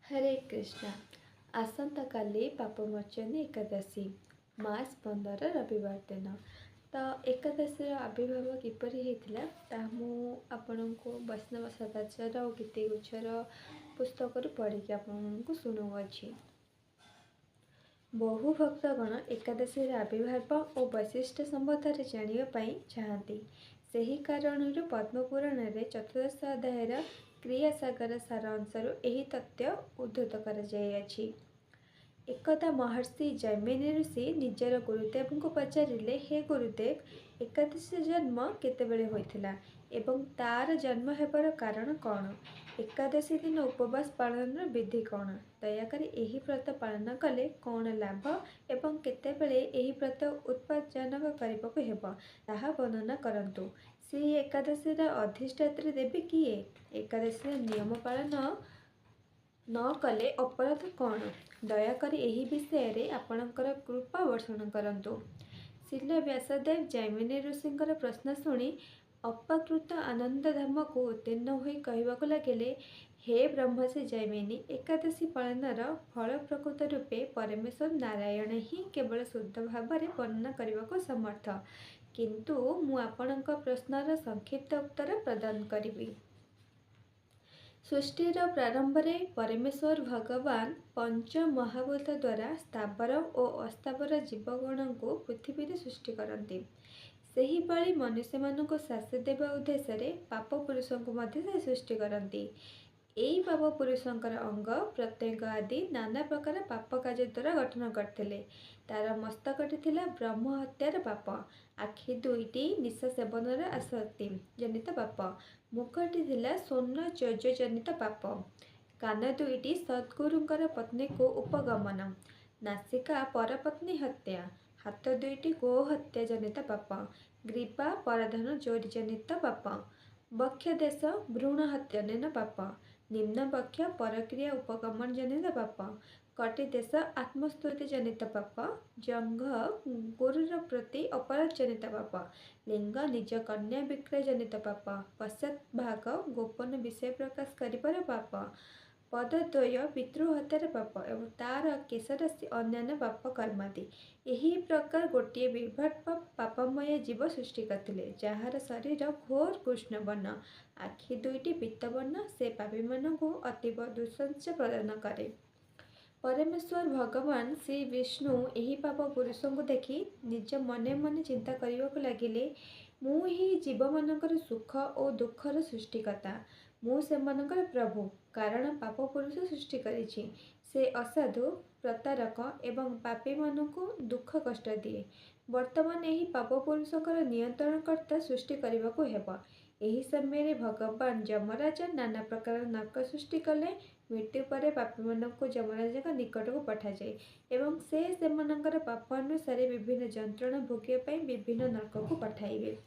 हरे कृष्णा। आसंता काली पापमोचनी एकादशी मार्च 15 रविवार दिन। तो एकादशी आविर्भाव किपरि होता ताहा मु आपणको वैष्णव सदाचार और गीतिगुच्छर पुस्तक पढ़ी आपको शुणाऊँगी। बहु भक्तगण एकादशी आविर्भाव और वैशिष्ट संबंध में जानापी चाहती। सही कारण पद्मपुराण में चतुर्दश अध्यायर क्रियासागर सार अंशर यही तथ्य उद्धृत कर। एकदा महर्षि जैमिनी ऋषि निजर गुरुदेव को पचारे, हे गुरुदेव, एकादशी जन्म केतेबेले होइथिला एवं तार जन्म हेबार कारण कौन? एकादशी दिन उपवास पालन विधि कौन? दयाकरी एही व्रत पालन कले कौन लाभ एवं केतेबेले एही व्रत उत्पादजनक करिबाकु हेबो ताहा वर्णना करंतु। श्री एकादशी अधिष्ठात्री देवी किए? एकादशी नियम पालन न कले अपराध कौन? दयाकरी एही विषय रे आपणकर कृपा वर्षण करंतु। श्रील व्यासदेव जैमिनी ऋषिंकर प्रश्न शुणी अपाकृत आनंदधाम को उत्तीर्ण होई कहवाकु लगिले, हे ब्रह्मर्षि जैमिनी, एकादशी पालनर फल प्रकृत रूपे परमेश्वर नारायण ही केवल शुद्ध भाव में वर्णना करने समर्थ, किंतु मु आपणक प्रश्नर संक्षिप्त उत्तर प्रदान करिबी। सृष्टिर प्रारंभ में परमेश्वर भगवान पंच महाभूत द्वारा स्थावर और अस्थावर जीवगण को पृथ्वी में सृष्टि करती। सही भाई मनुष्य मान को शास्ति देवा उद्देश्य पाप पुरुषों को मध्य सृष्टि करती। यही पाप पुरुषंकर अंग प्रत्यंग आदि नाना प्रकार पाप कार्य द्वारा गठन करते। तार मस्तकटी थिला ब्रह्म हत्यार पाप, आखि दुईटी निशा सेवन आसक्ति जनित पाप, मुखटी थिला स्वर्ण चौर्य जनित पाप, कान दुईटी सद्गुरुंकर पत्नी को उपगमन, नासिका परपत्नी हत्या, हाथ दुईटी गो हत्या जनित पाप, ग्रीवा परधन चोरी जनित पाप, बक्ष देश भ्रूण हत्यान पाप, निम्न बक्ष परक्रिया उपगमन जनित पाप, कटी देश आत्मस्तुति जनित पाप, जंघ गुरुर प्रति अपराध जनित पाप, लिंग निज कन्या विक्रय जनित पाप, पश्चात भाग गोपन विषय प्रकाश करिबार पाप, पदद्वय पितृहत्यार पाप एवं तार केशराशि अन्यान्य पाप कर्मादि। यही प्रकार गोटे विभट पापमय जीव सृष्टि करते, जार शरीर घोर कृष्ण वर्ण, आखि दुईटी पीतवर्ण, से पापी मान को अतीव दुस्संस प्रदान करे। परमेश्वर भगवान श्री विष्णु यही पाप पुरुषों को देखि निज मने मने चिंता करने लगिले, मु ही जीव मानकर सुख और दुखर सृष्टिकर्ता, मु सेमानकर प्रभु, कारण पाप पुरुष सृष्टि करिछि। से असाधु प्रतारक एवं पापी मान को दुख कष्ट दिए। वर्तमान यही पाप पुरुषकर नियंत्रणकर्ता सृष्टि करने को हेब। यही समय भगवान जमराज नाना प्रकार नरक सृष्टि कले। मृत्यु पर पापी मान को यमराज निकट को पठा जाए एवं से पाप अनुसार विभिन्न जंत्रणा भोगिया विभिन्न नरक को पठाइबे।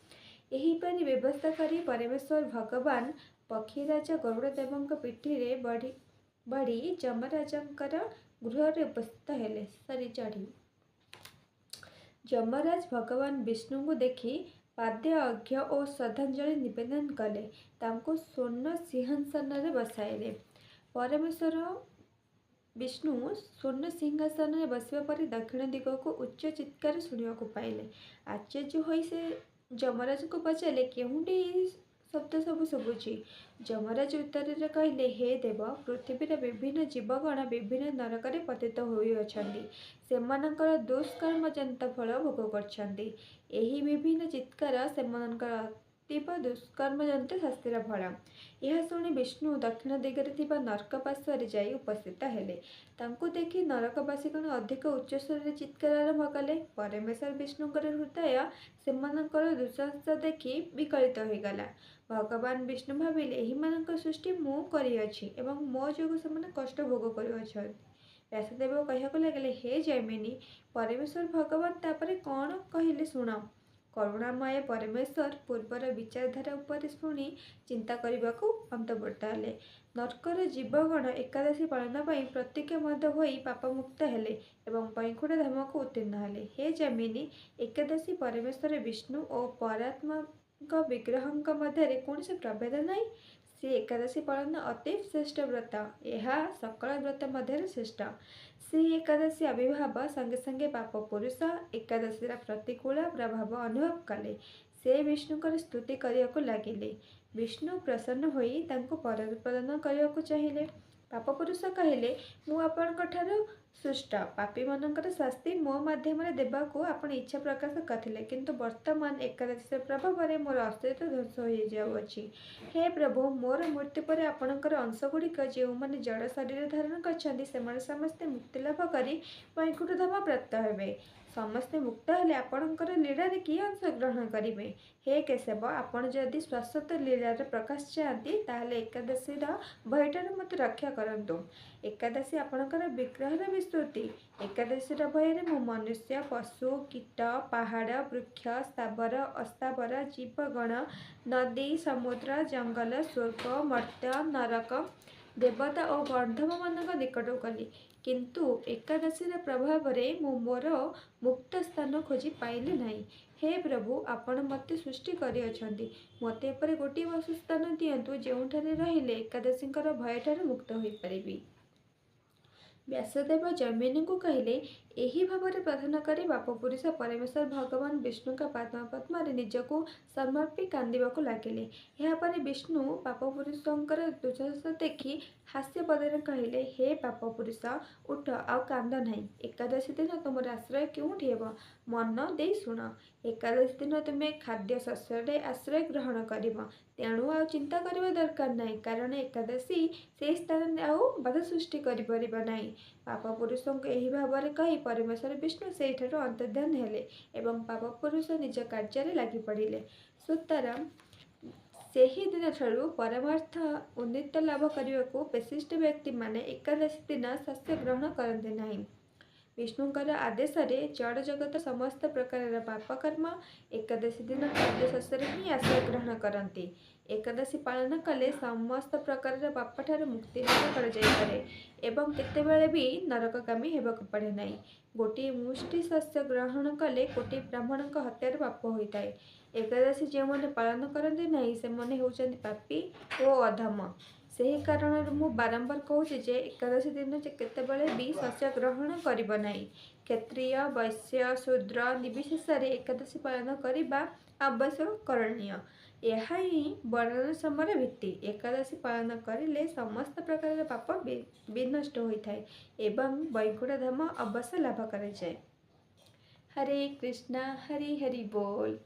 एहीपरि व्यवस्था करी परमेश्वर भगवान पक्षीराज गरुड़देव पीठी बढ़ी जमराजंकर गृह उपस्थित हेले। सरी चढ़ी जमराज भगवान विष्णु को देखि पाद्य अर्घ्य और श्रद्धांजलि निवेदन कले, तांको स्वर्ण सिंहासन में बसाइले। परमेश्वर विष्णु स्वर्ण सिंहासन में बसवा पर दक्षिण दिग को उच्च चित्कार शुणा पाइले। आश्चर्य होई से जमराज को पचारे, केउंडी शब्द सब शुभुची? जमराज उत्तर कहले, हे देव, पृथ्वीर विभिन्न जीवगण विभिन्न नरक पतित होइअछन्ति, सेमानकर दुष्कर्म जनित फल भोग करछन्ति। एही विभिन्न चित्कार सेमानकर अतीव दुष्कर्म जनित शास्तिर फल। यह शुणी विष्णु दक्षिण दिगरे थिबा नरक पार्श्वर जाई उपस्थित हेले। तांको देखि नरकवासीगण अधिक उच्च स्वर चित्कार आरंभ कले। परमेश्वर विष्णुंकर हृदय सेमानकर दुस्साहस देखि विकलित होइगला। भगवान विष्णु भाविले, एही मानक सृष्टि मु करिअछि एवं मो जोगु सेमाने कष्ट भोग करिअछन्ति। व्यासदेव कहयाकु लगिले, हे जैमिनी, परमेश्वर भगवान तापरे कौन कहिले शुण। करुणामय परमेश्वर पूर्वर विचारधारा उपर शुणी चिंता करने अंतर्वर्त हेले। नरकर जीवगण एकादशी पालन प्रतिज्ञाबद्ध होई पापमुक्त हेले एवं वैकुंठ धाम को उत्तीर्ण हेले। हे जैमिनी, एकादशी परमेश्वर विष्णु और परात्मा विग्रह मध्य कौन से प्रभेद नहीं। ଶ୍ରୀ ଏକାଦଶୀ ପାଳନ ଅତି ଶ୍ରେଷ୍ଠ ବ୍ରତ। ଏହା ସକଳ ବ୍ରତ ମଧ୍ୟରେ ଶ୍ରେଷ୍ଠ। ଶ୍ରୀ ଏକାଦଶୀ ଆବିର୍ଭାବ ସଙ୍ଗେ ସଙ୍ଗେ ପାପ ପୁରୁଷ ଏକାଦଶୀର ପ୍ରତିକୂଳ ପ୍ରଭାବ ଅନୁଭବ କଲେ। ସେ ବିଷ୍ଣୁଙ୍କର ସ୍ତୁତି କରିବାକୁ ଲାଗିଲେ। ବିଷ୍ଣୁ ପ୍ରସନ୍ନ ହୋଇ ତାଙ୍କୁ ବର ପ୍ରଦାନ କରିବାକୁ ଚାହିଁଲେ। ପାପ ପୁରୁଷ କହିଲେ, ମୁଁ ଆପଣଙ୍କ ଠାରୁ ସୃଷ୍ଟ। ପାପୀମାନଙ୍କର ଶାସ୍ତି ମୋ ମାଧ୍ୟମରେ ଦେବାକୁ ଆପଣ ଇଚ୍ଛା ପ୍ରକାଶ କରିଥିଲେ, କିନ୍ତୁ ବର୍ତ୍ତମାନ ଏକାଦଶୀର ପ୍ରଭାବରେ ମୋର ଅସ୍ତିତ୍ୱ ଧ୍ୱଂସ ହୋଇଯାଉଅଛି। ହେ ପ୍ରଭୁ, ମୋର ମୃତ୍ୟୁ ପରେ ଆପଣଙ୍କର ଅଂଶଗୁଡ଼ିକ ଯେଉଁମାନେ ଜଡ଼ ଶରୀର ଧାରଣ କରିଛନ୍ତି, ସେମାନେ ସମସ୍ତେ ମୁକ୍ତିଲାଭ କରି ବୈକୁଣ୍ଠ ଧାମ ପ୍ରାପ୍ତ ହେବେ। ସମସ୍ତେ ମୁକ୍ତ ହେଲେ ଆପଣଙ୍କର ଲୀଳାରେ କିଏ ଅଂଶଗ୍ରହଣ କରିବେ? ହେ କେଶବ, ଆପଣ ଯଦି ଶାଶ୍ୱତ ଲୀଳାର ପ୍ରକାଶ ଚାହାନ୍ତି, ତାହେଲେ ଏକାଦଶୀର ଭୟଠାରୁ ମୋତେ ରକ୍ଷା କରନ୍ତୁ। ଏକାଦଶୀ ଆପଣଙ୍କର ବିଗ୍ରହର ବିସ୍ତୃତି। ଏକାଦଶୀର ଭୟରେ ମୁଁ ମନୁଷ୍ୟ, ପଶୁ, କୀଟ, ପାହାଡ଼, ବୃକ୍ଷ, ସ୍ଥାବର, ଅସ୍ଥାବର, ଜୀବଗଣ, ନଦୀ, ସମୁଦ୍ର, ଜଙ୍ଗଲ, ସ୍ୱର୍ଗ, ମର୍ତ୍ତ୍ୟ, ନରକ, ଦେବତା ଓ ଗର୍ଦ୍ଧବମାନଙ୍କ ନିକଟକୁ ଗଲି, କିନ୍ତୁ ଏକାଦଶୀର ପ୍ରଭାବରେ ମୁଁ ମୋର ମୁକ୍ତ ସ୍ଥାନ ଖୋଜି ପାଇଲି ନାହିଁ। ହେ ପ୍ରଭୁ, ଆପଣ ମୋତେ ସୃଷ୍ଟି କରିଅଛନ୍ତି। ମୋତେ ଏପରି ଗୋଟିଏ ବାସସ୍ଥାନ ଦିଅନ୍ତୁ, ଯେଉଁଠାରେ ରହିଲେ ଏକାଦଶୀଙ୍କର ଭୟଠାରୁ ମୁକ୍ତ ହୋଇପାରିବି। ବ୍ୟାସଦେବ ଜୈମିନୀଙ୍କୁ କହିଲେ, ଏହି ଭାବରେ ପ୍ରାର୍ଥନା କରି ପାପପୁରୁଷ ପରମେଶ୍ୱର ଭଗବାନ ବିଷ୍ଣୁଙ୍କ ପାଦପଦ୍ମରେ ନିଜକୁ ସମର୍ପି କାନ୍ଦିବାକୁ ଲାଗିଲେ। ଏହାପରେ ବିଷ୍ଣୁ ପାପପୁରୁଷଙ୍କର ଦୁର୍ଦ୍ଦଶା ଦେଖି ହାସ୍ୟ ପଦରେ କହିଲେ, ହେ ପାପପୁରୁଷ, ଉଠ, ଆଉ କାନ୍ଦ ନାହିଁ। ଏକାଦଶୀ ଦିନ ତୁମର ଆଶ୍ରୟ କେଉଁଠି ହେବ? ମନ ଦେଇ ଶୁଣ। ଏକାଦଶୀ ଦିନ ତୁମେ ଖାଦ୍ୟଶସ୍ୟରେ ଆଶ୍ରୟ ଗ୍ରହଣ କରିବ। ତେଣୁ ଆଉ ଚିନ୍ତା କରିବା ଦରକାର ନାହିଁ, କାରଣ ଏକାଦଶୀ ସେହି ସ୍ଥାନରେ ଆଉ ବାଧା ସୃଷ୍ଟି କରିପାରିବ ନାହିଁ। ପାପପୁରୁଷଙ୍କୁ ଏହି ଭାବରେ କହି ପରମେଶ୍ୱର ବିଷ୍ଣୁ ସେହିଠାରୁ ଅନ୍ତର୍ଦ୍ଧାନ ହେଲେ ଏବଂ ପାପପୁରୁଷ ନିଜ କାର୍ଯ୍ୟରେ ଲାଗିପଡ଼ିଲେ। ସୁତରାଂ ସେହି ଦିନଠାରୁ ପରମାର୍ଥ ଉନ୍ନତି ଲାଭ କରିବାକୁ ବିଶିଷ୍ଟ ବ୍ୟକ୍ତିମାନେ ଏକାଦଶୀ ଦିନ ଶସ୍ୟ ଗ୍ରହଣ କରନ୍ତି ନାହିଁ। ବିଷ୍ଣୁଙ୍କର ଆଦେଶରେ ଜଡ଼ ଜଗତ ସମସ୍ତ ପ୍ରକାରର ପାପକର୍ମ ଏକାଦଶୀ ଦିନ ଖାଦ୍ୟଶସ୍ୟରେ ହିଁ ଆଶ୍ରୟ ଗ୍ରହଣ କରନ୍ତି। ଏକାଦଶୀ ପାଳନ କଲେ ସମସ୍ତ ପ୍ରକାରର ପାପଠାରୁ ମୁକ୍ତି ଲାଭ କରାଯାଇପାରେ ଏବଂ କେତେବେଳେ ବି ନରକଗାମୀ ହେବାକୁ ପଡ଼େ ନାହିଁ। ଗୋଟିଏ ମୁଷ୍ଟି ଶସ୍ୟ ଗ୍ରହଣ କଲେ କୋଟି ବ୍ରାହ୍ମଣଙ୍କ ହତ୍ୟାର ପାପ ହୋଇଥାଏ। ଏକାଦଶୀ ଯେଉଁମାନେ ପାଳନ କରନ୍ତି ନାହିଁ, ସେମାନେ ହେଉଛନ୍ତି ପାପୀ ଓ ଅଧମ। ସେହି କାରଣରୁ ମୁଁ ବାରମ୍ବାର କହୁଛି ଯେ ଏକାଦଶୀ ଦିନ କେତେବେଳେ ବି ଶସ୍ୟ ଗ୍ରହଣ କରିବ ନାହିଁ। କ୍ଷତ୍ରିୟ, ବୈଶ୍ୟ, ଶୂଦ୍ର ନିର୍ବିଶେଷରେ ଏକାଦଶୀ ପାଳନ କରିବା ଆବଶ୍ୟକ କରଣୀୟ। ଏହା ହିଁ ବର୍ଣ୍ଣାଶ୍ରମର ଭିତ୍ତି। ଏକାଦଶୀ ପାଳନ କରିଲେ ସମସ୍ତ ପ୍ରକାରର ପାପ ବିନଷ୍ଟ ହୋଇଥାଏ ଏବଂ ବୈକୁଣ୍ଠ ଧାମ ଅବଶ୍ୟ ଲାଭ କରାଯାଏ। ହରେ କୃଷ୍ଣ, ହରି ହରି ବୋଲ।